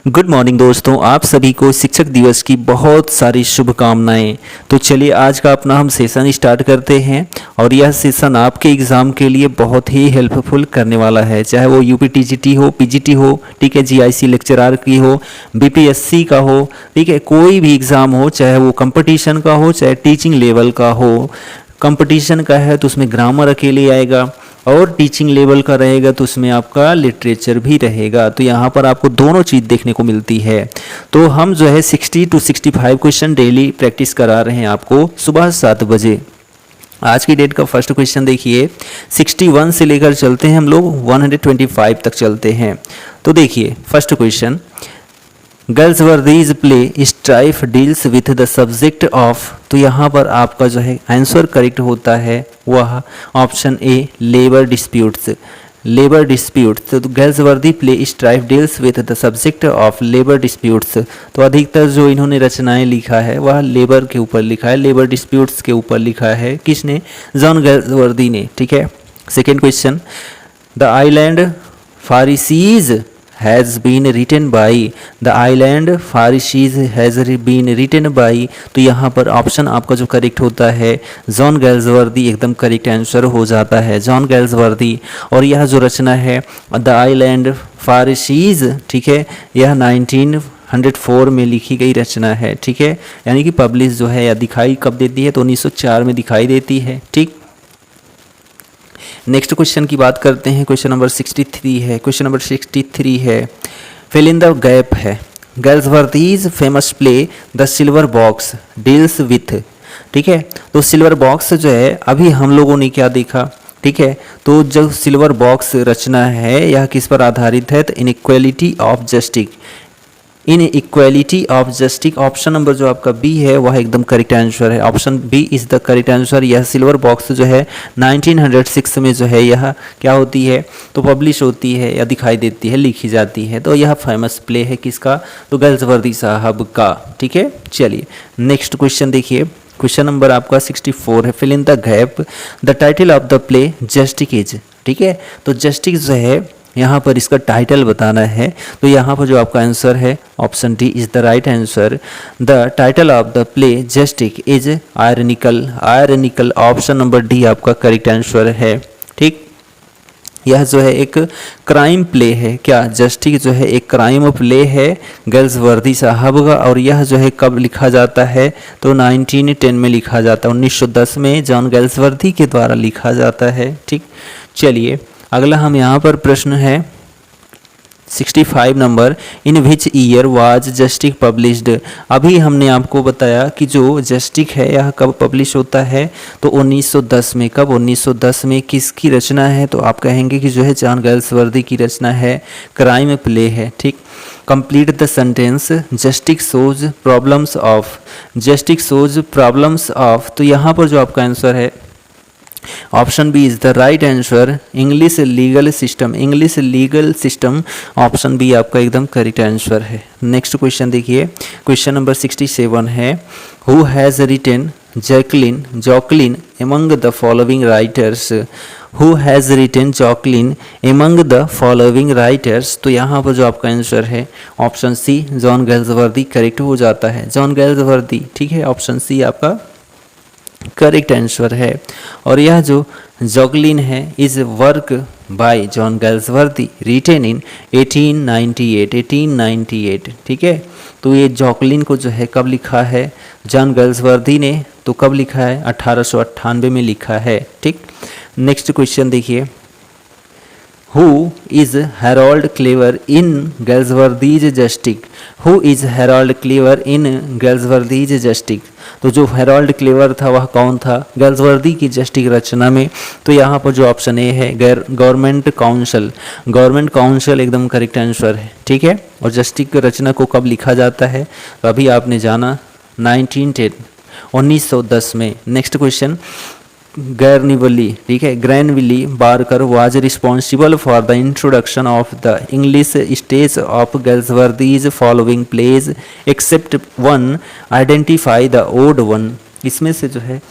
Good morning दोस्तों, आप सभी को शिक्षक दिवस की बहुत सारी शुभकामनाएं। तो चलिए आज का अपना हम सेशन स्टार्ट करते हैं और यह सेशन आपके एग्ज़ाम के लिए बहुत ही हेल्पफुल करने वाला है, चाहे वो यूपीटीजीटी हो, पीजीटी हो, ठीक है, जीआईसी लेक्चरर की हो, बीपीएससी का हो, ठीक है, कोई भी एग्ज़ाम हो, चाहे वो कंपटीशन का हो, चाहे टीचिंग लेवल का हो। कंपटीशन का है तो उसमें ग्रामर अकेले आएगा और टीचिंग लेवल का रहेगा तो उसमें आपका लिटरेचर भी रहेगा। तो यहाँ पर आपको दोनों चीज़ देखने को मिलती है। तो हम जो है 60 to 65 क्वेश्चन डेली प्रैक्टिस करा रहे हैं आपको सुबह 7 बजे। आज की डेट का फर्स्ट क्वेश्चन देखिए, 61 से लेकर चलते हैं हम लोग 125 तक चलते हैं। तो देखिए first question, Galsworthy's play strife deals with the subject of. तो यहाँ पर आपका जो है आंसर करेक्ट होता है वह option A labour disputes. Labour disputes, तो Galsworthy play strife deals with the subject of labour disputes. तो अधिकतर जो इन्होंने रचनाएं लिखा है वह लेबर के ऊपर लिखा है, लेबर डिस्प्यूट्स के ऊपर लिखा है। किसने? जॉन गर्ल्सवर्दी ने। ठीक है। Second question, the island Pharisees has been written by। the island Pharisees has been written by। तो यहाँ पर ऑप्शन आपका जो करेक्ट होता है जॉन गैल्सवर्दी, एकदम करेक्ट आंसर हो जाता है जॉन गैल्सवर्दी। और यह जो रचना है द आइलैंड फारिसीज, ठीक है, यह 1904 में लिखी गई रचना है। ठीक है, यानी कि पब्लिश जो है या दिखाई कब देती है? तो 1904 में दिखाई देती है। ठीक। नेक्स्ट क्वेश्चन की बात करते हैं। क्वेश्चन नंबर 63 है। क्वेश्चन नंबर 63 है, फिल इन द गैप है। Galsworthy's famous play the silver box deals with. ठीक है, तो सिल्वर बॉक्स जो है अभी हम लोगों ने क्या देखा? ठीक है, तो जो सिल्वर बॉक्स रचना है यह किस पर आधारित है? तो inequality of justice. Inequality of justice, option number जो आपका बी है वह एकदम करेक्ट आंसर है। Option B is the correct answer. यह सिल्वर बॉक्स जो है 1906 में जो है यह क्या होती है? तो पब्लिश होती है या दिखाई देती है, लिखी जाती है। तो यह फेमस प्ले है किसका? तो गर्ल्सवर्दी साहब का। ठीक है, चलिए नेक्स्ट क्वेश्चन देखिए। क्वेश्चन नंबर आपका 64 है, fill in the gap. The title of the play justice is. ठीक है, तो जस्टिस जो है यहाँ पर इसका टाइटल बताना है। तो यहाँ पर जो आपका आंसर है option D is the right answer. The title of the play justice is ironical. Ironical, option number D आपका करेक्ट आंसर है। ठीक, यह जो है एक क्राइम प्ले है। क्या? जस्टिस जो है एक क्राइम प्ले है गर्ल्सवर्दी साहब का। और यह जो है कब लिखा जाता है? तो 1910 में लिखा जाता है, 1910 में जॉन गर्ल्सवर्दी के द्वारा लिखा जाता है। ठीक, चलिए अगला हम यहाँ पर प्रश्न है 65 number, in which year was justice published. अभी हमने आपको बताया कि जो जस्टिस है यह कब पब्लिश होता है? तो 1910 में। कब? 1910 में। किसकी रचना है? तो आप कहेंगे कि जो है जॉन गर्ल्सवर्दी की रचना है, क्राइम प्ले है। ठीक, complete the sentence justice shows problems of. Justice shows problems of, तो यहाँ पर जो आपका आंसर है option B is the right answer, English legal system. English legal system, option B आपका एकदम करेक्ट आंसर है। नेक्स्ट क्वेश्चन देखिए, क्वेश्चन नंबर 67 है, who has written Jocelyn among the following writers. Who has written Jocelyn among the following writers. तो यहाँ पर जो आपका आंसर है option C John Galsworthy correct हो जाता है, जॉन गर्ल्सवर्दी। ठीक है, ऑप्शन सी आपका करेक्ट आंसर है। और यह जो जॉकलिन है is work by John Galsworthy written in 1898। ठीक है, तो ये जॉकलिन को जो है कब लिखा है जॉन गर्ल्सवर्दी ने? तो कब लिखा है? 1898 में लिखा है। ठीक, नेक्स्ट क्वेश्चन देखिए, who is Harold Cleaver in Galsworthy's Justice. Who is Harold Cleaver in Galsworthy's Justice. तो जो हेरोल्ड क्लेवर था वह कौन था गर्ल्सवर्दी की जस्टिस रचना में? तो यहाँ पर जो ऑप्शन ए है गवर्नमेंट काउंसिल। गवर्नमेंट काउंसिल एकदम करेक्ट आंसर है। ठीक है, और जस्टिस की रचना को कब लिखा जाता है? तो अभी आपने जाना 1910 में। नेक्स्ट क्वेश्चन, ग्रैनविली, ठीक है, Granville Barker was responsible for the introduction of the English stage of Galsworthy's following plays except one, identify the odd one. इसमें से जो है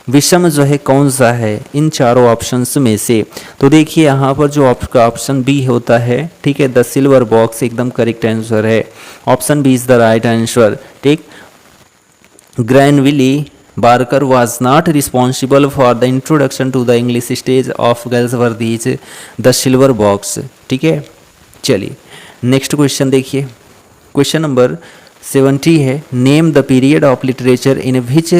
विषम जो है कौन सा है इन चारों ऑप्शंस में से? तो देखिए यहाँ पर जो आपका ऑप्शन बी होता है, ठीक है, द सिल्वर बॉक्स एकदम करेक्ट आंसर है। Option B is the right answer, ठीक। Granville Barker was not responsible for the introduction to the English stage of Galsworthy's the silver box, ठीक है। चलिए नेक्स्ट क्वेश्चन देखिए, क्वेश्चन नंबर 70 है, name the period of literature in which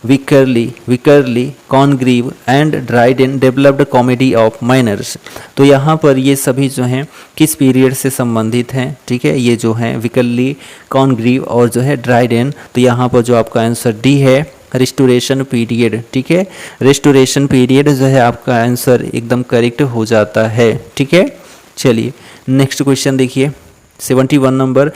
Wycherley Congreve and Dryden developed comedy of manners. तो यहाँ पर ये सभी जो हैं किस पीरियड से संबंधित हैं, ठीक है, ये जो हैं विकरली, कॉनग्रीव और जो है ड्राइडेन। तो यहाँ पर जो आपका आंसर डी है रिस्टोरेशन पीरियड, ठीक है, रिस्टोरेशन पीरियड जो है आपका आंसर एकदम करेक्ट हो जाता है, ठीक है। चलिए नेक्स्ट क्वेश्चन देखिए 71 number,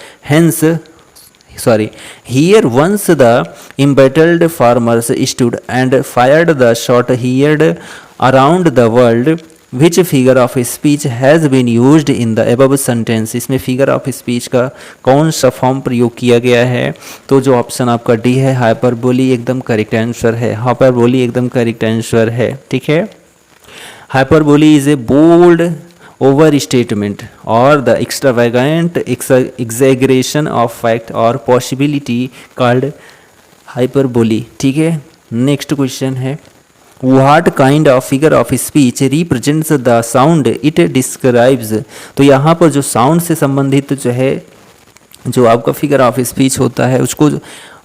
here once the embattled farmers stood and fired the shot heard around the world, which figure of speech has been used in the above sentence। इसमें फिगर ऑफ स्पीच का कौन सा form प्रयोग किया गया है? तो जो ऑप्शन आपका डी है हाइपरबोली एकदम करेक्ट आंसर है, हाइपरबोली एकदम करेक्ट आंसर है, ठीक है। Hyperbole is a bold over statement or the extravagant exaggeration of fact or possibility called hyperbole, ठीक है। नेक्स्ट क्वेश्चन है, what kind of figure of speech represents the sound it describes. तो यहाँ पर जो साउंड से संबंधित जो है जो आपका फिगर ऑफ स्पीच होता है उसको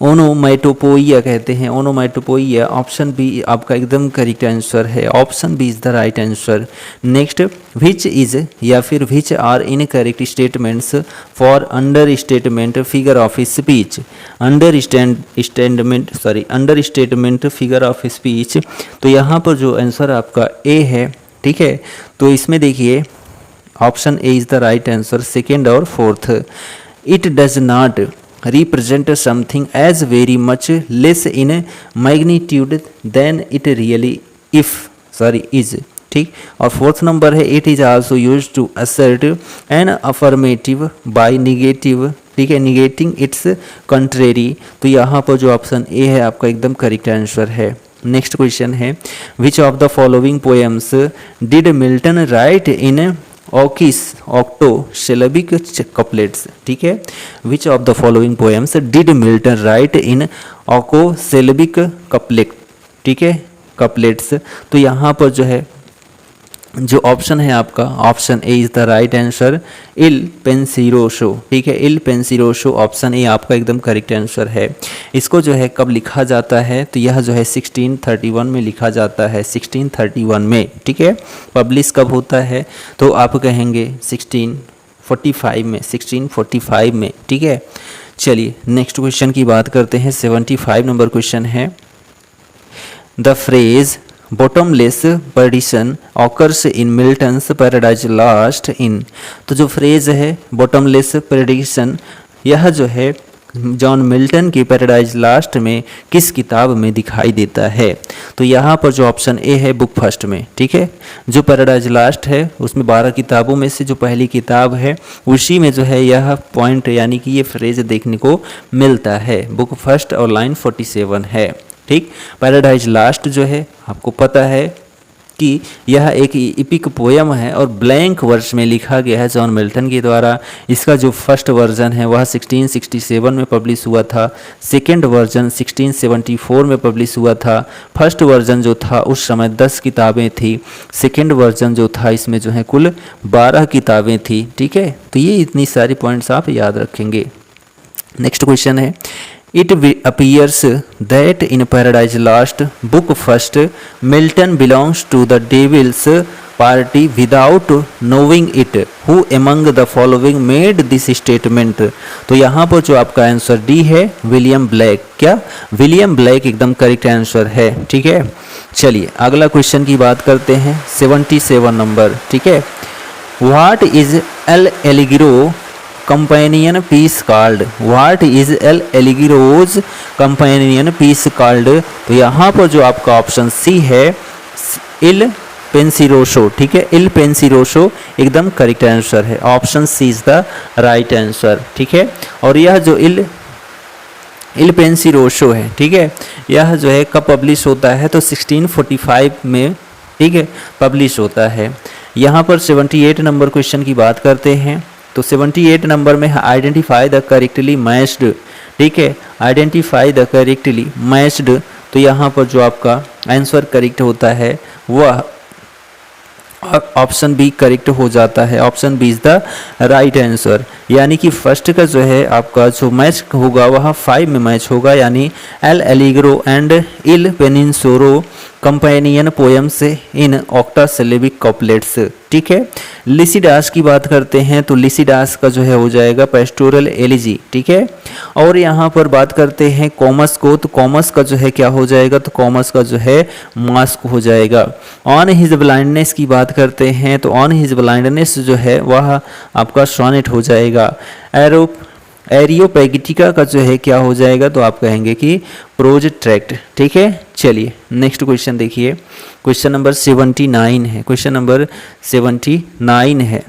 ओनोमैटोपोइया कहते हैं, ओनोमैटोपोइया। ऑप्शन बी आपका एकदम करेक्ट आंसर है, option B is the right answer. Next, which is या फिर which are incorrect statements for understatement figure of speech. Understatement figure of speech, तो यहाँ पर जो आंसर आपका ए है, ठीक है। तो इसमें देखिए option A is the right answer, second और fourth. It does not represent something as very much less in magnitude than it really is, ठीक। और फोर्थ नंबर है, it is also used to assert an affirmative by negative, ठीक है, negating its contrary। तो यहाँ पर जो option A है आपका एकदम करेक्ट आंसर है। नेक्स्ट क्वेश्चन है, which of the following poems did Milton write in octosyllabic couplets, ठीक है। Which of the following poems did Milton right in octosyllabic couplet, ठीक है, कपलेट्स। तो यहाँ पर जो है जो ऑप्शन है आपका option A is the right answer, Il Penseroso, ठीक है, इल पेंसिरोसो ऑप्शन ए आपका एकदम करेक्ट आंसर है। इसको जो है कब लिखा जाता है? तो यह जो है 1631 में लिखा जाता है, 1631 में, ठीक है। पब्लिश कब होता है? तो आप कहेंगे 1645 में, 1645 में, ठीक है। चलिए नेक्स्ट क्वेश्चन की बात करते हैं, 75 नंबर क्वेश्चन है, the phrase bottomless perdition occurs in Milton's paradise last in. तो जो फ्रेज है बॉटमलेस परडिशन, यह जो है जॉन मिल्टन की पैराडाइज लास्ट में किस किताब में दिखाई देता है? तो यहाँ पर जो ऑप्शन ए है बुक फर्स्ट में, ठीक है। जो पैराडाइज लास्ट है उसमें 12 किताबों में से जो पहली किताब है उसी में जो है यह पॉइंट यानी कि ये फ्रेज देखने को मिलता है, बुक फर्स्ट और लाइन 47 है, ठीक। पैराडाइज लास्ट जो है आपको पता है कि यह एक इपिक पोयम है और ब्लैंक वर्ष में लिखा गया है जॉन मिल्टन के द्वारा। इसका जो फर्स्ट वर्जन है वह 1667 में पब्लिश हुआ था, सेकेंड वर्जन 1674 में पब्लिश हुआ था। फर्स्ट वर्जन जो था उस समय 10 किताबें थी, सेकेंड वर्जन जो था इसमें जो है कुल 12 किताबें थी, ठीक है। तो ये इतनी सारी पॉइंट्स आप याद रखेंगे। नेक्स्ट क्वेश्चन है, It appears that in Paradise Lost, book first, Milton belongs to the devil's party without knowing it. Who among the following made this statement? तो यहाँ पर जो आपका आंसर डी है विलियम ब्लैक। क्या? विलियम ब्लैक एकदम correct answer है, ठीक है। चलिए अगला क्वेश्चन की बात करते हैं, 77 नंबर, ठीक है। What is L'Allegro companion piece called? What is L'Allegro's companion piece called? तो यहाँ पर जो आपका ऑप्शन सी है इल पेंसिरोसो, ठीक है, इल पेंसिरोसो एकदम करेक्ट आंसर है, option C is the right answer, ठीक है। और यह जो इल इल पेंसिरोसो है, ठीक है। यह जो है कब पब्लिश होता है, तो 1645 में, ठीक है, पब्लिश होता है। यहाँ पर 78 नंबर क्वेश्चन की बात करते हैं, तो 78 नंबर में आइडेंटिफाई द करेक्टली मैच्ड, ठीक है, आइडेंटिफाई द करेक्टली मैच्ड। तो यहाँ पर जो आपका आंसर करेक्ट होता है वह ऑप्शन बी करेक्ट हो जाता है। Option B is the right answer, यानी कि फर्स्ट का जो है आपका जो मैच होगा वह 5 में मैच होगा, यानी L'Allegro and Il Penseroso companion poems in octosyllabic couplets, ठीक है। लिसिडास की बात करते हैं तो लिसिडास का जो है हो जाएगा पेस्टोरल एलिजी, ठीक है। और यहाँ पर बात करते हैं कॉमस को, तो कॉमस का जो है क्या हो जाएगा, तो कॉमस का जो है मास्क हो जाएगा। ऑन हिज ब्लाइंडनेस की बात करते हैं तो ऑन हिज ब्लाइंडनेस जो है वह आपका सोनेट हो जाएगा। एरियोपैगिटिका का जो है क्या हो जाएगा, तो आप कहेंगे कि प्रोज ट्रैक्ट, ठीक है। चलिए नेक्स्ट क्वेश्चन देखिए, क्वेश्चन नंबर 79 है, क्वेश्चन नंबर 79 है।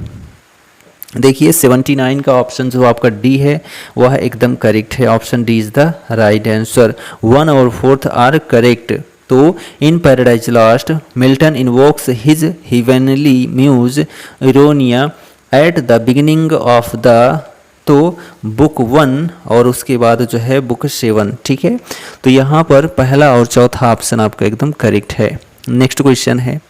देखिए 79 का ऑप्शन जो आपका डी है वह एकदम करेक्ट है। Option D is the right answer. 1 और 4 आर करेक्ट। तो in Paradise Lost Milton invokes his heavenly muse Urania at the beginning of the, तो बुक 1 और उसके बाद जो है बुक 7, ठीक है। तो यहाँ पर पहला और चौथा ऑप्शन आपका एकदम करेक्ट है। नेक्स्ट क्वेश्चन है,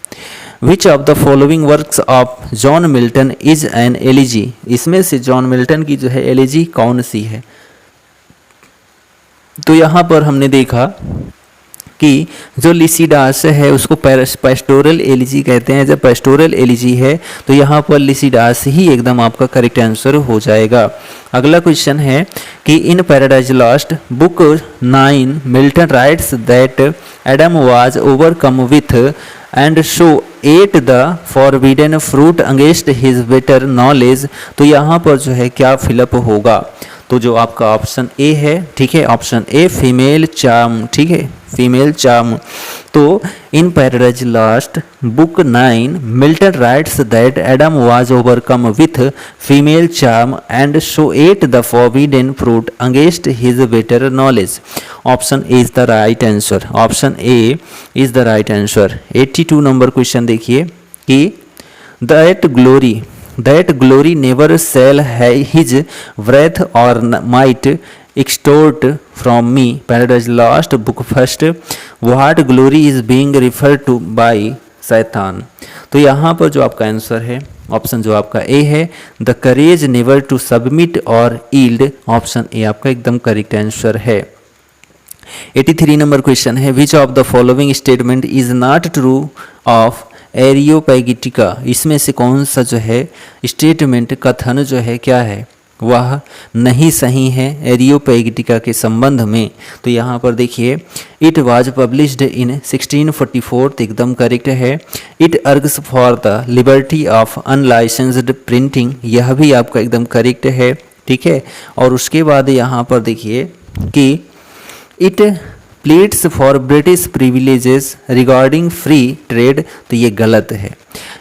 which of the following works of John Milton is an elegy. इसमें से जॉन मिल्टन की जो है एलिजी कौन सी है। तो यहाँ पर हमने देखा कि जो लिसिडास है उसको पेस्टोरल एलिजी कहते हैं। जब पेस्टोरल एलिजी है तो यहाँ पर लिसिडास ही एकदम आपका करेक्ट आंसर हो जाएगा। अगला क्वेश्चन है कि in Paradise Lost book 9 Milton writes that Adam was overcome with and so ate the forbidden fruit against his better knowledge. तो यहाँ पर जो है क्या फिलअप होगा, तो जो आपका ऑप्शन ए है, ठीक है, ऑप्शन ए फीमेल चार्म, ठीक है, फीमेल चार्म। तो in Paradise Lost book 9 Milton writes that Adam was overcome with female charm and so ate the forbidden fruit against his better knowledge. Option A is the right answer. Option A is the right answer. 82 number question देखिए कि that glory never shall his wrath or might extort from me. Paradise Lost book 1, what glory is being referred to by शैतान। तो यहाँ पर जो आपका answer है, option जो आपका ए है, the courage never to submit और ईल्ड। ऑप्शन ए आपका एकदम करेक्ट आंसर है। 83 नंबर क्वेश्चन है, which of the following statement is not true of Areopagitica. इसमें से कौन सा जो है स्टेटमेंट, कथन जो है क्या है, वह नहीं सही है एरियोपैगिटिका के संबंध में। तो यहाँ पर देखिए, इट वाज पब्लिश्ड इन 1644, एकदम करेक्ट है। It argues for the liberty of unlicensed printing, यह भी आपका एकदम करेक्ट है, ठीक है। और उसके बाद यहाँ पर देखिए कि it pleads for British privileges regarding free trade, तो ये गलत है।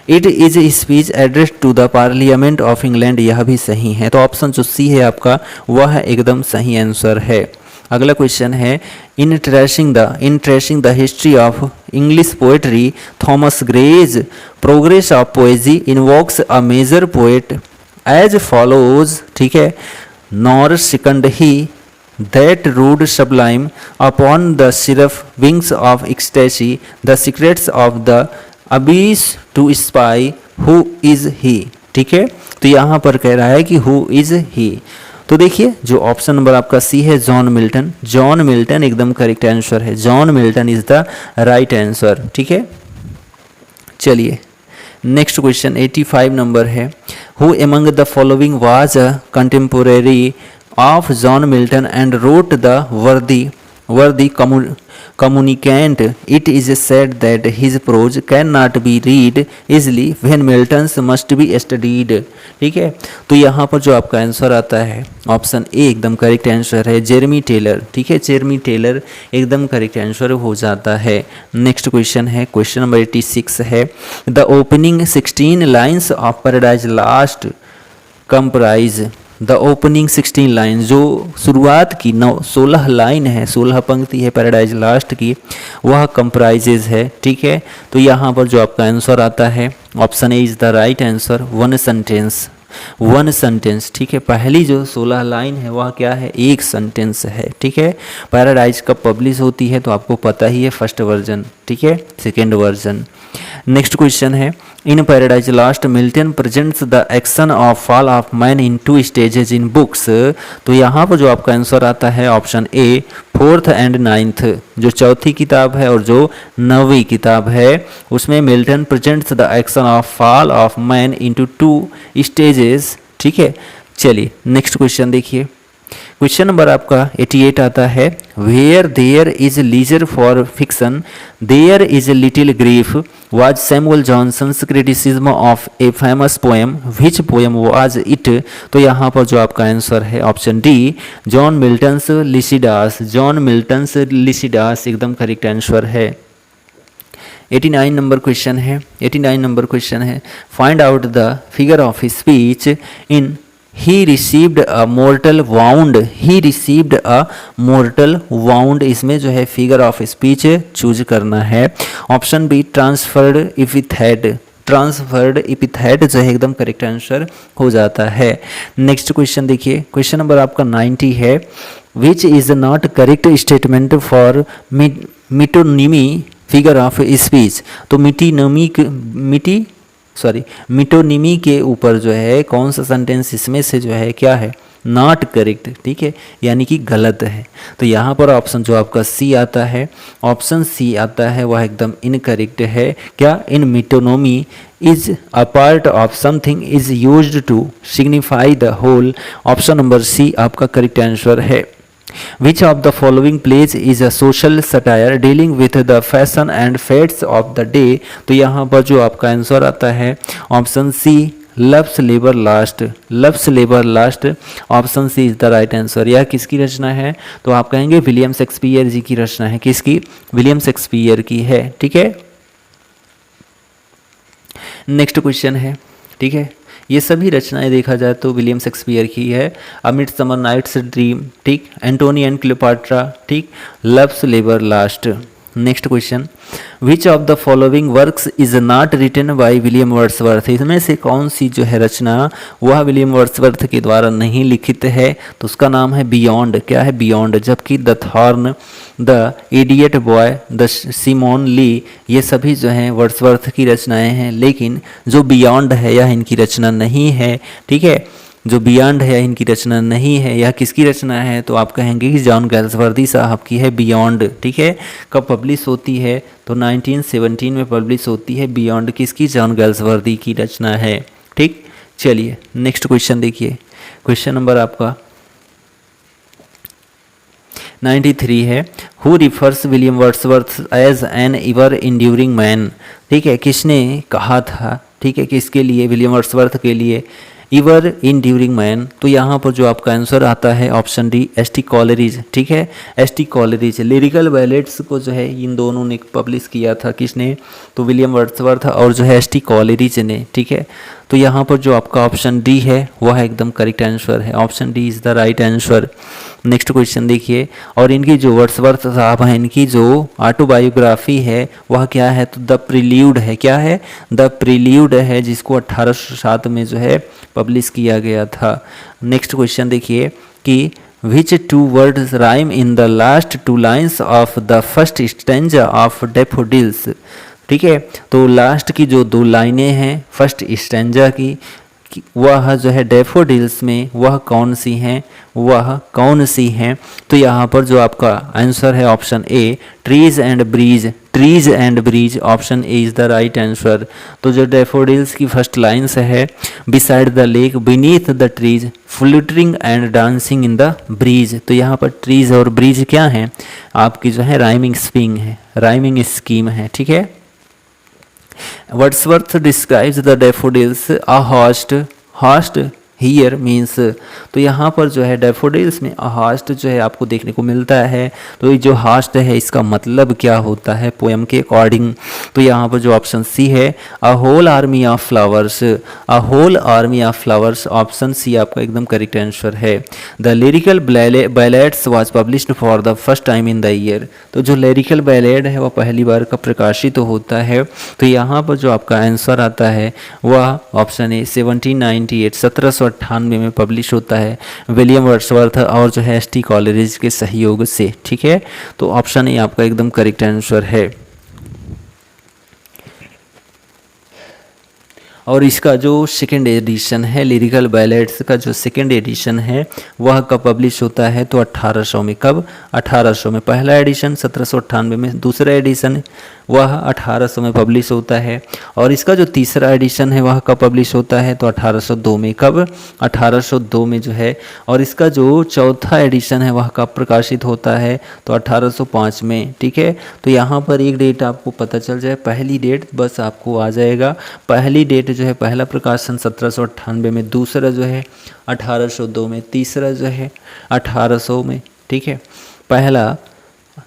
It is speech address to the parliament of England, यह भी सही है। तो ऑप्शन जो सी है आपका वह एकदम सही आंसर है। अगला क्वेश्चन है, in tracing the history of English poetry Thomas Gray's Progress of Poesy invokes a major poet as follows, ठीक है। Nor second he that rude sublime upon the seraph wings of ecstasy the secrets of the abyss to spy who is he, ठीक है। तो यहाँ पर कह रहा है कि who is he। तो देखिए जो ऑप्शन नंबर आपका सी है, जॉन मिल्टन। जॉन मिल्टन एकदम करेक्ट आंसर है। John Milton is the right answer, ठीक है। चलिए नेक्स्ट क्वेश्चन 85 नंबर है, who among the following was a contemporary of John Milton and wrote the worthy communicant. It is said that his prose cannot be read easily when Milton's must be studied, ठीक है। तो यहाँ पर जो आपका answer आता है option ए एकदम करेक्ट आंसर है, जेरेमी टेलर, ठीक है। जेरेमी टेलर एकदम करेक्ट आंसर हो जाता है। नेक्स्ट क्वेश्चन है, क्वेश्चन नंबर 86 है, the opening 16 lines of paradise lost comprise, the opening 16 line, जो शुरुआत की 16 लाइन है, 16 पंक्ति है पैराडाइज लास्ट की, वह कंप्राइजेज है। ठीक है, तो यहाँ पर जो आपका आंसर आता है option A is the right answer, one sentence. One sentence, ठीक है, पहली जो 16 लाइन है वह क्या है, एक सेंटेंस है। ठीक है, पैराडाइज कब पब्लिश होती है तो आपको पता ही है, फर्स्ट वर्जन, ठीक है, सेकेंड वर्जन। नेक्स्ट क्वेश्चन है, in Paradise Lost Milton presents the action of fall of man in 2 stages in books. तो यहाँ पर जो आपका आंसर आता है option A, 4th and 9th, जो चौथी किताब है और जो 9वीं किताब है, उसमें Milton presents the action of fall of man into 2 stages. ठीक है, चलिए नेक्स्ट क्वेश्चन देखिए। क्वेश्चन नंबर आपका 88 आता है, where there is leisure for fiction there is little grief was Samuel Johnson's criticism of a famous poem, which poem was it. तो यहाँ पर जो आपका आंसर है option D, John Milton's Lycidas. John Milton's Lycidas एकदम correct answer है। 89 number question है, 89 number question है, find out the figure of speech in he received a mortal wound, he received a mortal wound। इसमें जो है figure of speech choose करना है। Option B, transferred epithet. Transferred epithet जो है एकदम करेक्ट आंसर हो जाता है। नेक्स्ट क्वेश्चन देखिए, क्वेश्चन नंबर आपका 90 है, which is not correct statement for metonymy figure of speech. तो मिटोनिमी के ऊपर जो है कौन सा सेंटेंस इसमें से जो है क्या है, नॉट करेक्ट, ठीक है, यानी कि गलत है। तो यहाँ पर ऑप्शन जो आपका सी आता है, ऑप्शन सी आता है, वह एकदम इनकरेक्ट है। क्या, in metonymy is a part of something is used to signify the whole. Option number C आपका करेक्ट आंसर है। Which of the following plays is a social satire dealing with the fashion and fads of the day। तो यहाँ पर जो आपका answer आता है option C, love's labour lost. Love's labour lost, option C is the right answer. यह किसकी रचना है, तो आप कहेंगे विलियम शेक्सपियर जी की रचना है। किसकी, विलियम शेक्सपियर की है। ठीक है, नेक्स्ट क्वेश्चन है, ठीक है, ये सभी रचनाएं देखा जाए तो विलियम शेक्सपियर की है। अ मिडसमर नाइट्स ड्रीम, ठीक, एंटोनी एंड क्लियोपाट्रा, ठीक, love's labour lost. Next question, which of the following works is not written by William Wordsworth. इसमें से कौन सी जो है रचना वह विलियम वर्ड्सवर्थ के द्वारा नहीं लिखित है, तो उसका नाम है बियॉन्ड। क्या है, बियॉन्ड। जबकि the thorn, the idiot boy, the Simon Lee, ये सभी जो हैं वर्ड्सवर्थ की रचनाएं हैं, लेकिन जो बियॉन्ड है यह इनकी रचना नहीं है। ठीक है, जो बियॉन्ड है इनकी रचना नहीं है। यह किसकी रचना है, तो आप कहेंगे कि जॉन गैल्सवर्दी साहब की है बियॉन्ड। ठीक है, कब पब्लिश होती है, तो 1917 में पब्लिश होती है। बियॉन्ड किसकी, जॉन गैल्सवर्दी की रचना है। ठीक, चलिए नेक्स्ट क्वेश्चन देखिए। क्वेश्चन नंबर आपका 93 है, who refers William Wordsworth as an ever enduring man. ठीक है, किसने कहा था, ठीक है, किसके लिए, विलियम वर्ड्सवर्थ के लिए इवर इन ड्यूरिंग मैन। तो यहाँ पर जो आपका आंसर आता है option D, S T Coleridge. ठीक है, S T Coleridge. Lyrical ballads को जो है इन दोनों ने पब्लिश किया था, किसने, तो विलियम वर्ड्सवर्थ और जो है एस टी कॉलरिज ने। ठीक है, तो यहाँ पर जो आपका ऑप्शन डी है वह एकदम करेक्ट आंसर है। Option D is the right answer. Next question देखिए, और इनकी जो वर्ड्सवर्थ साहब हैं, इनकी जो ऑटोबायोग्राफी है वह क्या है, तो द प्रील्यूड है। क्या है, द प्रील्यूड है, जिसको 1807 में जो है पब्लिश किया गया था। नेक्स्ट क्वेश्चन देखिए कि which two words rhyme in the last 2 lines of the first stanza of daffodils. ठीक है, तो लास्ट की जो 2 लाइनें हैं फर्स्ट स्टेंजा की, वह जो है डैफोडिल्स में वह कौन सी हैं, वह कौन सी हैं। तो यहाँ पर जो आपका आंसर है option A, trees and breeze. Trees and breeze, option A is the right answer. तो जो डैफोडिल्स की फर्स्ट लाइन्स है, beside the lake, beneath the trees, fluttering and dancing in the breeze. तो यहाँ पर ट्रीज और bridge क्या हैं, आपकी जो है राइमिंग स्कीम है, राइमिंग स्कीम है। ठीक है, Wordsworth describes the daffodils a host here means, तो यहाँ पर जो है डैफोडिल्स में हास्ट जो है आपको देखने को मिलता है। तो ये जो हास्ट है इसका मतलब क्या होता है पोएम के अकॉर्डिंग, तो यहाँ पर जो ऑप्शन सी है a whole army of flowers, a whole army of flowers, option C आपका एकदम करेक्ट आंसर है। The lyrical ballads was published for the first time in the year, तो जो लिरिकल बैलेड है वह पहली बार का प्रकाशित होता है। तो यहाँ पर जो आपका आंसर आता है वह ऑप्शन ए 1798 1798 में पब्लिश होता है विलियम वर्ड्सवर्थ और जो है एस.टी. कॉलरिज के सहयोग से। ठीक है, तो ऑप्शन ए आपका एकदम करेक्ट आंसर है। और इसका जो सेकेंड एडिशन है लिरिकल बैलेड्स का जो सेकेंड एडिशन है वह कब पब्लिश होता है, तो 1800 में। कब? 1800 में। पहला एडिशन 1798 में, दूसरा एडिशन वह 1800 में पब्लिश होता है। और इसका जो तीसरा एडिशन है वह कब पब्लिश होता है, तो 1802 में। कब? 1802 में जो है। और इसका जो चौथा एडिशन है वह कब प्रकाशित होता है, तो 1805 में। ठीक है, तो यहाँ पर एक डेट आपको पता चल जाए, पहली डेट बस आपको आ जाएगा। पहली डेट जो है पहला प्रकाशन 1798 में, दूसरा जो है 1802 में, तीसरा जो है 1800 में। ठीक है, पहला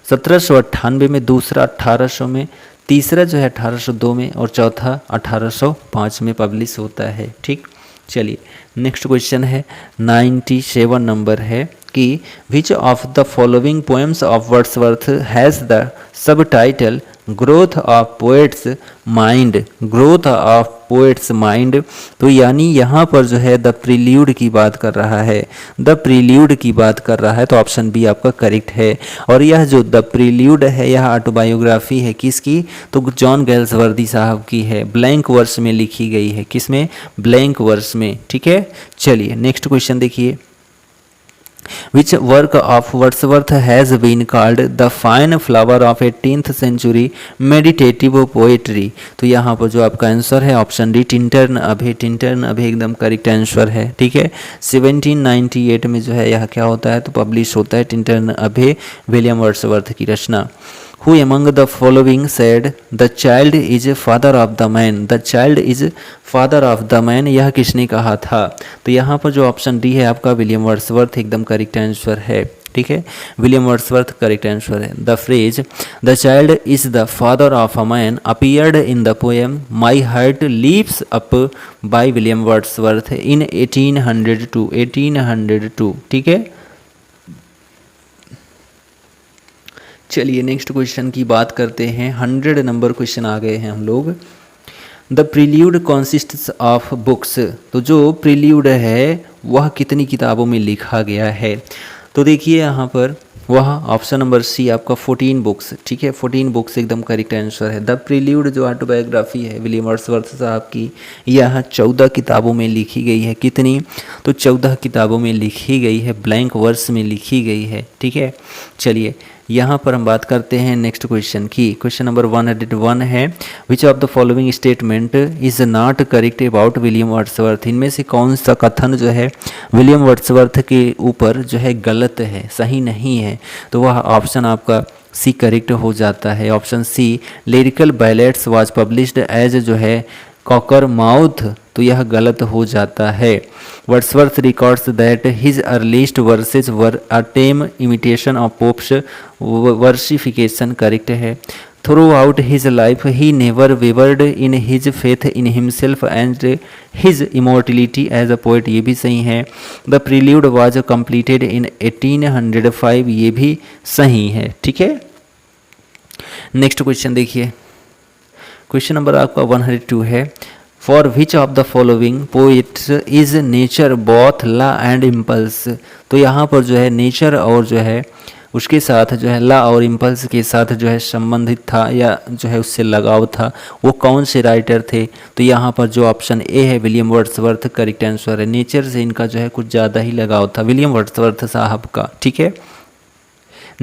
1798 में, दूसरा 1800 में, तीसरा जो है 1802 में और चौथा 1805 में पब्लिश होता है। ठीक, चलिए नेक्स्ट क्वेश्चन है 97 नंबर है कि which of the following poems of Wordsworth has the sub title growth of poets mind, growth of poets mind. तो यानी यहाँ पर जो है द प्रील्यूड की बात कर रहा है, द प्रील्यूड की बात कर रहा है, तो ऑप्शन बी आपका करेक्ट है। और यह जो द प्रील्यूड है यह ऑटोबायोग्राफी है किसकी, तो जॉन गैल्सवर्दी साहब की है, ब्लैंक वर्स में लिखी गई है। किसमें? ब्लैंक वर्स में। ठीक है, चलिए नेक्स्ट क्वेश्चन देखिए। Which work of Wordsworth has been called the fine flower of 18th century meditative poetry? तो यहाँ पर जो आपका आंसर है ऑप्शन डी टिंटर्न अभे, टिंटर्न अभे एकदम करेक्ट आंसर है। ठीक है, 1798 में जो है यह क्या होता है, तो पब्लिश होता है टिंटर्न अभे, विलियम वर्ड्सवर्थ की रचना। Who among the following said the child is father of the man? The child is father of the man, यह किसने कहा था? तो यहाँ पर जो ऑप्शन डी है आपका विलियम वर्ड्सवर्थ एकदम करेक्ट आंसर है। ठीक है, विलियम वर्ड्सवर्थ करेक्ट आंसर है। The phrase the child is the father of a man appeared in the poem my heart leaps up by William Wordsworth in 1802। ठीक है, चलिए नेक्स्ट क्वेश्चन की बात करते हैं। 100 नंबर क्वेश्चन आ गए हैं हम लोग। द प्रील्यूड कॉन्सिस्ट्स ऑफ बुक्स, तो जो प्रील्यूड है वह कितनी किताबों में लिखा गया है, तो देखिए यहाँ पर वह ऑप्शन नंबर सी आपका 14 बुक्स। ठीक है, 14 बुक्स एकदम करेक्ट आंसर है। द प्रील्यूड जो ऑटोबायोग्राफी है विलियम वर्ड्सवर्थ साहब की, यह 14 किताबों में लिखी गई है। कितनी? तो 14 किताबों में लिखी गई है, ब्लैंक वर्स में लिखी गई है। ठीक है, चलिए यहाँ पर हम बात करते हैं नेक्स्ट क्वेश्चन की। क्वेश्चन नंबर 101 है which of the following statement is not correct about William Wordsworth? इनमें से कौन सा कथन जो है विलियम वर्ड्सवर्थ के ऊपर जो है गलत है, सही नहीं है? तो वह ऑप्शन आपका सी करेक्ट हो जाता है। Option C lyrical ballads was published as जो है कॉकर माउथ, तो यह गलत हो जाता है। Wordsworth records that his earliest verses were a tame imitation of Pope's versification, correct है। Throughout his life he never wavered in his faith in himself and his immortality as a poet, ये भी सही है। The prelude was completed in 1805, ये भी सही है। ठीक है, नेक्स्ट क्वेश्चन देखिए। क्वेश्चन नंबर आपका 102 है for which of the following poets is nature both law and impulse? तो यहाँ पर जो है नेचर और जो है उसके साथ जो है लॉ और इम्पल्स के साथ जो है संबंधित था या जो है उससे लगाव था, वो कौन से राइटर थे? तो यहाँ पर जो ऑप्शन ए है विलियम वर्ड्सवर्थ करेक्ट आंसर है। नेचर से इनका जो है कुछ ज़्यादा ही लगाव था विलियम वर्ड्सवर्थ साहब का। ठीक है,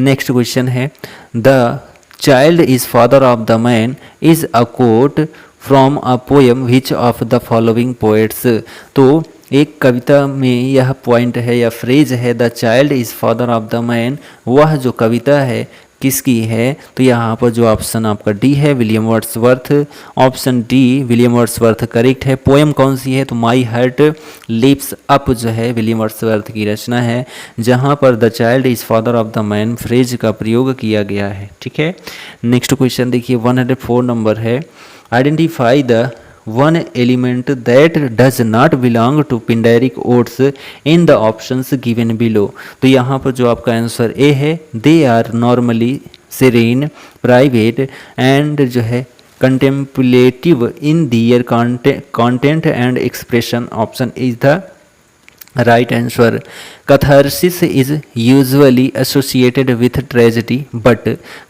नेक्स्ट क्वेश्चन है the child is father of the man is a quote from a poem which of the following poets? तो एक कविता में यह पॉइंट है या फ्रेज है the child is father of the man, वह जो कविता है किसकी है? तो यहाँ पर जो ऑप्शन आपका डी है William Wordsworth, option D William Wordsworth correct है। पोएम कौन सी है? तो माई हार्ट लिप्स अप जो है विलियम वर्ड्सवर्थ की रचना है, जहाँ पर the child is father of the man phrase का प्रयोग किया गया है। ठीक है, नेक्स्ट क्वेश्चन देखिए 104 नंबर है, identify the one element that does not belong to pindaric oats in the options given below। तो यहाँ पर जो आपका आंसर ए है, they are normally serene, private and जो है contemplative in their content and expression. Option is the right answer। Catharsis is usually associated with tragedy, but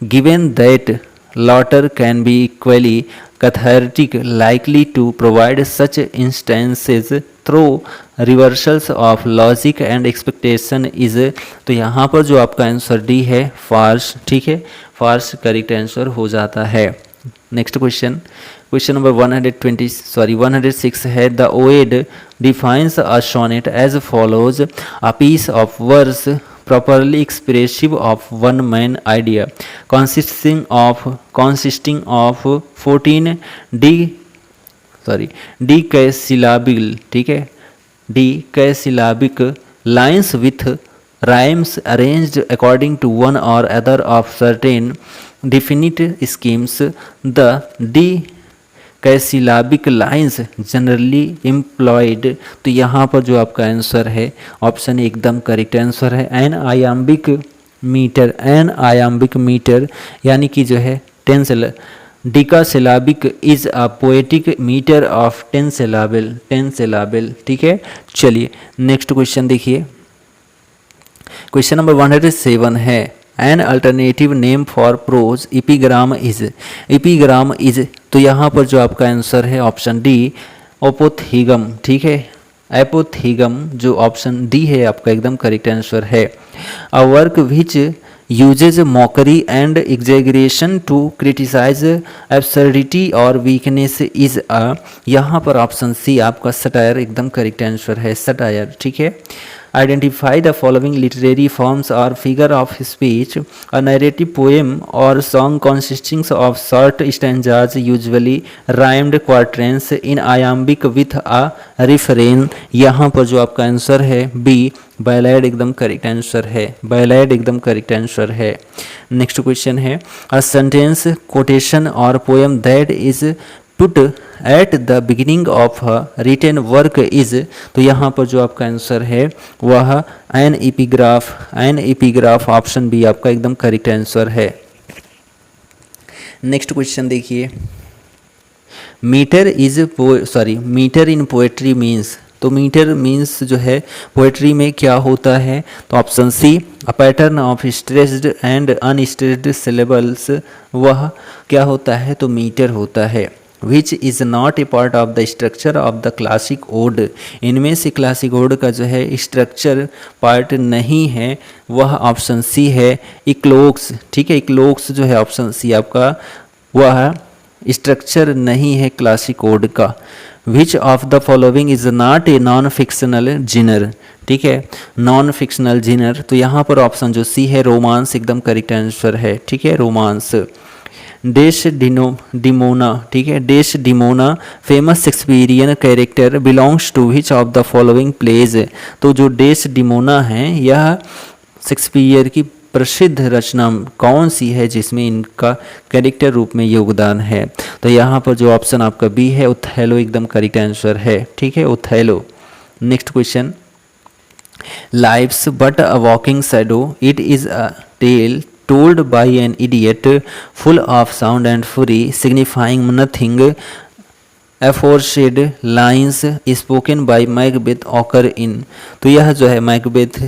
given that laughter can be equally cathartic, likely to provide such instances through reversals of logic and expectation is। तो यहाँ पर जो आपका answer D है फार्स। ठीक है, Fars correct answer हो जाता है। नेक्स्ट क्वेश्चन, क्वेश्चन नंबर 106 है, the OED defines a sonnet as follows, a piece of verse properly expressive of one main idea consisting of 14 decasyllabic, ठीक है, decasyllabic lines with rhymes arranged according to one or other of certain definite schemes। The decasyllabic lines generally employed. तो यहाँ पर जो आपका answer है option एकदम correct answer है, एन आयाम्बिक मीटर यानी कि जो है 10 syllable. Decasyllabic is a poetic meter of 10 syllable. ठीक है, चलिए नेक्स्ट क्वेश्चन देखिए, क्वेश्चन नंबर 107 है, an alternative name for prose epigram is. तो यहाँ पर जो आपका आंसर है ऑप्शन डी ओपोथीगम। ठीक है, एपोथीगम जो ऑप्शन डी है आपका एकदम करेक्ट आंसर है। A work which uses mockery and exaggeration to criticise absurdity और वीकनेस इज अ। यहाँ पर ऑप्शन सी आपका सटायर एकदम करेक्ट आंसर है, सटायर। ठीक है, identify the following literary forms और figure of speech, a narrative poem और song consisting of short stanzas usually rhymed quatrains in iambic with a refrain. यहाँ पर जो आपका आंसर है बी बैलेड एकदम करेक्ट आंसर है, बैलेड एकदम करेक्ट आंसर है। नेक्स्ट क्वेश्चन है, अ सेंटेंस कोटेशन और poem that is put at the beginning of written work is. तो यहाँ पर जो आपका आंसर है वह एन एपिग्राफ ऑप्शन बी आपका एकदम करेक्ट आंसर है। नेक्स्ट क्वेश्चन देखिए, मीटर इन पोएट्री मीन्स। तो मीटर मीन्स जो है पोएट्री में क्या होता है? तो option C a pattern of stressed and unstressed syllables, वह क्या होता है? तो मीटर होता है। Which is not a part of the structure of the classic ode, इनमें से क्लासिक ओड का जो है स्ट्रक्चर पार्ट नहीं है, वह ऑप्शन सी है इक्लोक्स। ठीक है, इक्लोक्स जो है ऑप्शन सी आपका वह स्ट्रक्चर नहीं है क्लासिक ओड का। विच of the following is not a non fictional zener. ठीक है, नॉन फिक्शनल जिनर, तो यहाँ पर ऑप्शन जो सी है रोमांस एकदम करेक्ट आंसर है। ठीक है, रोमांस। डेस्डिमोना, ठीक है, Desdemona famous Shakespearean character belongs to which of the following plays. तो जो डेस्डिमोना है यह शेक्सपियर की प्रसिद्ध रचना कौन सी है जिसमें इनका कैरेक्टर रूप में योगदान है? तो यहाँ पर जो ऑप्शन आपका बी है ओथेलो एकदम करेक्ट आंसर है। ठीक है, Othello. Next question, life's but a walking shadow, it is a tale told by an idiot full of sound and fury signifying nothing, aforesaid lines spoken by Macbeth occur in। तो यह जो है Macbeth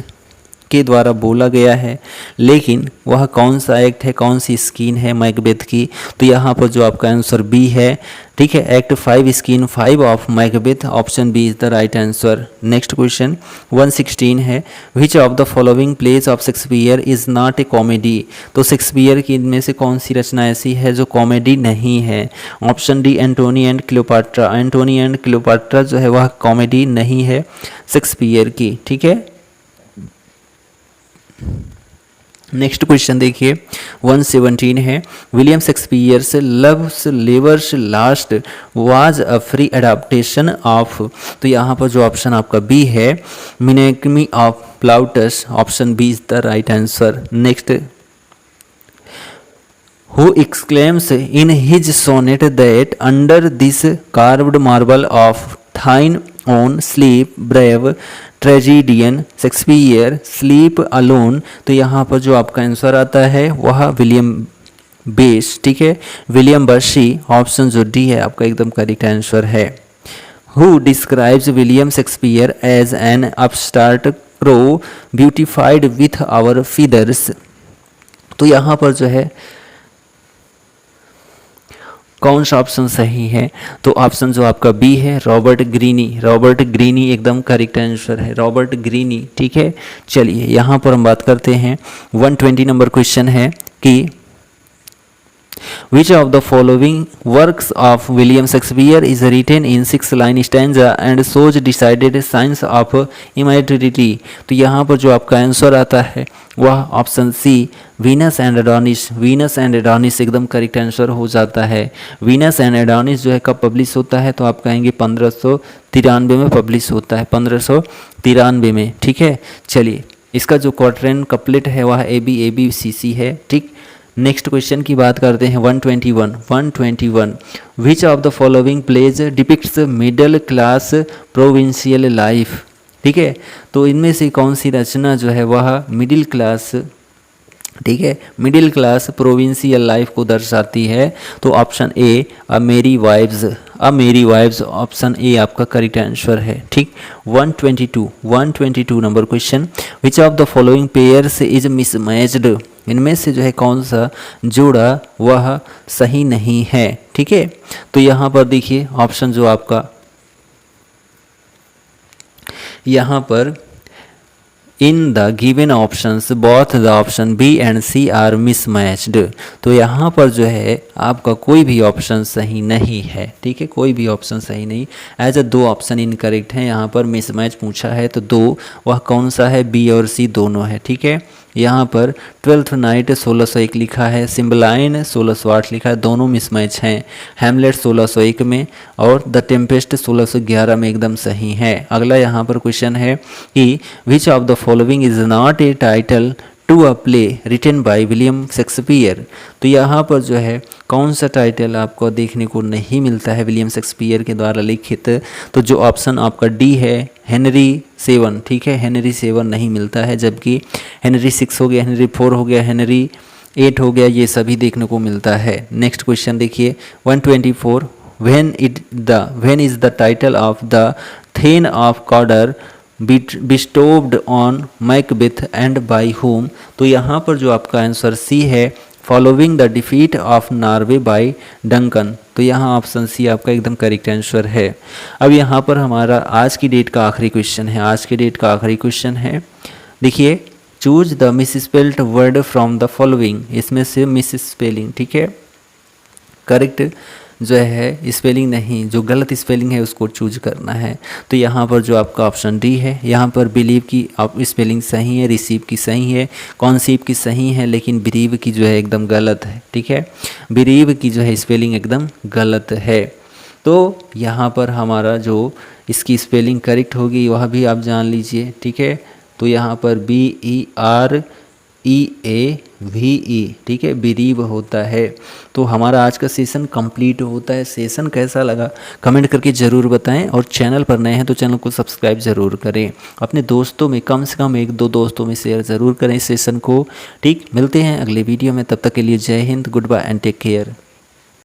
के द्वारा बोला गया है, लेकिन वह कौन सा एक्ट है, कौन सी स्कीन है मैकबेथ की? तो यहाँ पर जो आपका आंसर बी है। ठीक है, act 5 scene 5 of Macbeth, option B is the right answer. Next question 116 है, which of the following plays of Shakespeare is not a comedy. तो शेक्सपियर की इनमें से कौन सी रचना ऐसी है जो कॉमेडी नहीं है? Option D Antony and Cleopatra. Antony and Cleopatra जो है वह कॉमेडी नहीं है शेक्सपियर की। ठीक है, नेक्स्ट क्वेश्चन देखिए 117 है, William Shakespeare's Love's Labour's Lost was a free adaptation of, तो यहाँ पर जो ऑप्शन आपका बी है Menaechmi of Plautus, option B is the right answer. Next, who exclaims in his sonnet that under this carved marble of thine own sleep brave tragedian Shakespeare sleep alone, तो यहाँ पर जो आपका answer आता है वह William base, ठीक है, विलियम बर्शी, ऑप्शन जो डी है आपका एकदम करेक्ट आंसर है। Who describes William Shakespeare as an upstart crow beautified with our feathers, तो यहाँ पर जो है कौन सा ऑप्शन सही है, तो ऑप्शन जो आपका बी है रॉबर्ट ग्रीनी, रॉबर्ट ग्रीनी एकदम करेक्ट आंसर है, रॉबर्ट ग्रीनी, ठीक है। चलिए यहाँ पर हम बात करते हैं 120 नंबर क्वेश्चन है कि Which of the following works of William Shakespeare is written in 6-line stanza and shows decided signs of immortality, तो यहाँ पर जो आपका आंसर आता है वह option C Venus and Adonis, Venus and Adonis एकदम करेक्ट आंसर हो जाता है। वीनस एंड एडोनिस जो है कब पब्लिश होता है, तो आप कहेंगे 1593 में पब्लिश होता है, 1593 में, ठीक है। चलिए इसका जो क्वार्टरन कपलेट है वह ABCC है, ठीक। नेक्स्ट क्वेश्चन की बात करते हैं 121 विच of the following pledge depicts middle class provincial life, ठीक है, तो इनमें से कौन सी रचना जो है वह मिडिल क्लास, ठीक है, मिडिल क्लास प्रोविंशियल लाइफ को दर्शाती है, तो ऑप्शन ए अ मेरी वाइव्स, ऑप्शन ए आपका करेक्ट आंसर है, ठीक। 122 number question, which of the following pairs is mismatched, इनमें से जो है कौन सा जोड़ा वह सही नहीं है, ठीक है। तो यहाँ पर देखिए ऑप्शन जो आपका यहाँ पर in the given options both the option B and C are mismatched, तो यहाँ पर जो है आपका कोई भी ऑप्शन सही नहीं है, ठीक है, कोई भी ऑप्शन सही नहीं, एज अ 2 ऑप्शन इनकरेक्ट हैं, यहाँ पर मिसमैच पूछा है तो 2, वह कौन सा है, बी और सी दोनों है, ठीक है। यहाँ पर 12th नाइट 1601 लिखा है, सिम्बलाइन 1608 लिखा है, दोनों मिसमैच हैं। हैमलेट 1601 में और द टेम्पेस्ट 1611 में एकदम सही है। अगला यहाँ पर क्वेश्चन है कि which of the following is not a title to a play written by William Shakespeare, तो यहाँ पर जो है कौन सा टाइटल आपको देखने को नहीं मिलता है विलियम शेक्सपियर के द्वारा लिखित, तो जो ऑप्शन आपका डी है हेनरी 7, ठीक है, हेनरी 7 नहीं मिलता है, जबकि हेनरी 6 हो गया, हेनरी 4 हो गया, हेनरी 8 हो गया, ये सभी देखने को मिलता है। नेक्स्ट क्वेश्चन देखिए 124 when is the title of the thane of Cawdor bestowed on Macbeth and by whom, तो यहाँ पर जो आपका आंसर सी है following the defeat of Norway by Duncan, तो यहाँ ऑप्शन सी आपका एकदम करेक्ट आंसर है। अब यहाँ पर हमारा आज की डेट का आखिरी क्वेश्चन है, आज की डेट का आखिरी क्वेश्चन है, देखिए choose the misspelled word from the following, इसमें से मिस स्पेलिंग, ठीक है, करेक्ट जो है स्पेलिंग नहीं, जो गलत स्पेलिंग है उसको चूज करना है, तो यहाँ पर जो आपका ऑप्शन डी है, यहाँ पर बिलीव की आप स्पेलिंग सही है, रिसीव की सही है, कॉन्सीव की सही है, लेकिन बिलीव की जो है एकदम गलत है, ठीक है, बिलीव की जो है स्पेलिंग एकदम गलत है। तो यहाँ पर हमारा जो इसकी स्पेलिंग करेक्ट होगी वह भी आप जान लीजिए, ठीक है, तो यहाँ पर BEREAVE, ठीक है, बिरीव होता है। तो हमारा आज का सेशन कंप्लीट होता है। सेशन कैसा लगा कमेंट करके ज़रूर बताएं, और चैनल पर नए हैं तो चैनल को सब्सक्राइब ज़रूर करें, अपने दोस्तों में कम से कम 1-2 दोस्तों में शेयर ज़रूर करें इस सेशन को, ठीक। मिलते हैं अगले वीडियो में, तब तक के लिए जय हिंद, goodbye and take care.